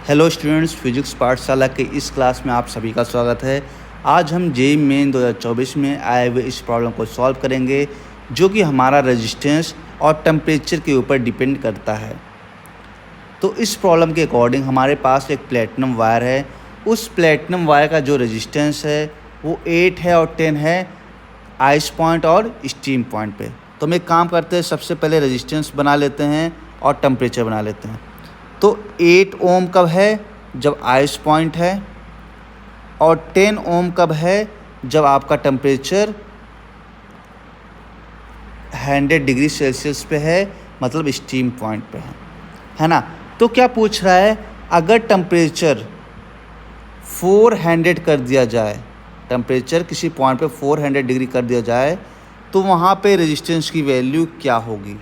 Hello students, physics पाठशाला के इस क्लास में आप सभी का स्वागत है। आज हम जेईई मेन 2024 में आए हुए इस प्रॉब्लम को सॉल्व करेंगे, जो कि हमारा रेजिस्टेंस और टेम्परेचर के ऊपर डिपेंड करता है। तो इस प्रॉब्लम के अकॉर्डिंग हमारे पास एक प्लेटिनम वायर है। उस प्लेटिनम वायर का जो रेजिस्टेंस है वो 8 है और 10 है आइस पॉइंट और स्टीम पॉइंट पे। तो हम एक काम करते हैं, सबसे पहले रेजिस्टेंस बना लेते हैं और टेम्परेचर बना लेते हैं। तो 8 ओम कब है? जब आइस पॉइंट है। और 10 ओम कब है? जब आपका टेम्परेचर 100 डिग्री सेल्सियस पे है, मतलब स्टीम पॉइंट पे है ना। तो क्या पूछ रहा है, अगर टेम्परेचर 400 कर दिया जाए, टेम्परेचर किसी पॉइंट पे 400 डिग्री कर दिया जाए, तो वहाँ पे रेजिस्टेंस की वैल्यू क्या होगी।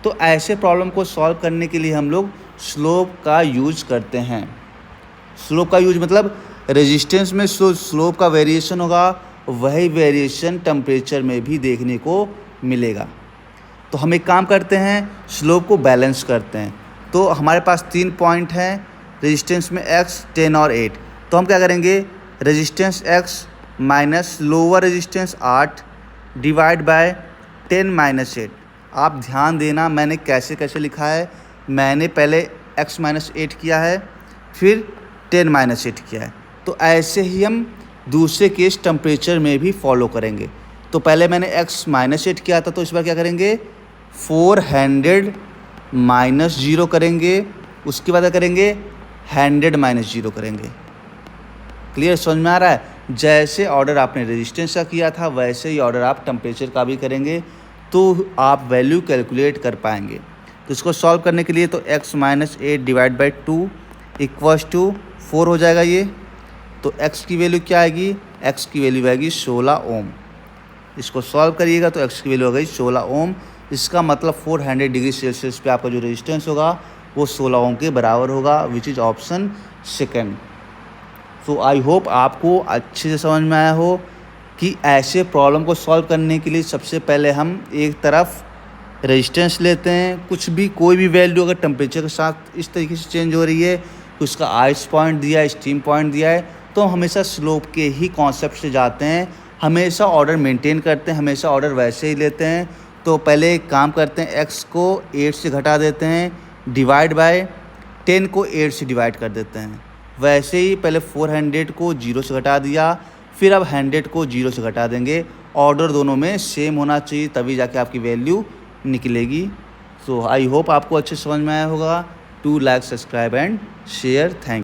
तो ऐसे प्रॉब्लम को सॉल्व करने के लिए हम लोग स्लोप का यूज करते हैं। स्लोप का यूज मतलब रेजिस्टेंस में स्लोप का वेरिएशन होगा, वही वेरिएशन टेम्परेचर में भी देखने को मिलेगा। तो हम एक काम करते हैं, स्लोप को बैलेंस करते हैं। तो हमारे पास 3 पॉइंट हैं रेजिस्टेंस में, x, 10 और 8। तो हम क्या करेंगे, resistance x minus lower resistance 8 divide by 10 minus 8। आप ध्यान देना मैंने कैसे कैसे लिखा है। मैंने पहले x माइनस 8 किया है, फिर 10 माइनस 8 किया है। तो ऐसे ही हम दूसरे केस टेम्परेचर में भी फॉलो करेंगे। तो पहले मैंने x माइनस 8 किया था, तो इस बार क्या करेंगे, 400 माइनस 0 करेंगे। उसके बाद क्या करेंगे, 100 माइनस 0 करेंगे। क्लियर, समझ में आ रहा है? जैसे ऑर्डर आपने रेजिस्टेंस का किया था, वैसे ही ऑर्डर आप टेम्परेचर का भी करेंगे, तो आप वैल्यू कैलकुलेट कर पाएंगे। तो इसको सॉल्व करने के लिए तो x minus 8 divide by 2 equals to 4 हो जाएगा ये। तो x की वैल्यू क्या आएगी, x की वैल्यू आएगी 16 ओम। इसको सॉल्व करिएगा तो x की वैल्यू हो गई 16 ओम। इसका मतलब 400 डिग्री सेल्सियस पे आपका जो रेजिस्टेंस होगा वो 16 ओम के बराबर होगा, which is option second. So I hope आपको अच्छे से समझ में आया हो कि ऐसे प्रॉब्लम को सॉल्व करने के लिए सबसे पहले हम एक तरफ रेजिस्टेंस लेते हैं। कुछ भी कोई भी वैल्यू अगर टेम्परेचर के साथ इस तरीके से चेंज हो रही है कि उसका आइस पॉइंट दिया है, स्टीम पॉइंट दिया है, तो हम हमेशा स्लोप के ही कॉन्सेप्ट से जाते हैं। हमेशा ऑर्डर मेंटेन करते हैं, हमेशा ऑर्डर वैसे ही लेते हैं। तो पहले एक काम करते हैं, x को 8 से घटा देते हैं, डिवाइड बाय 10 को 8 से डिवाइड कर देते हैं। वैसे ही पहले 400 को 0 से घटा दिया, फिर अब 100 को 0 से घटा देंगे। ऑर्डर दोनों में सेम होना चाहिए, तभी जाके आपकी वैल्यू निकलेगी। सो आई होप आपको अच्छे समझ में आया होगा। 2 like, subscribe and share. Thank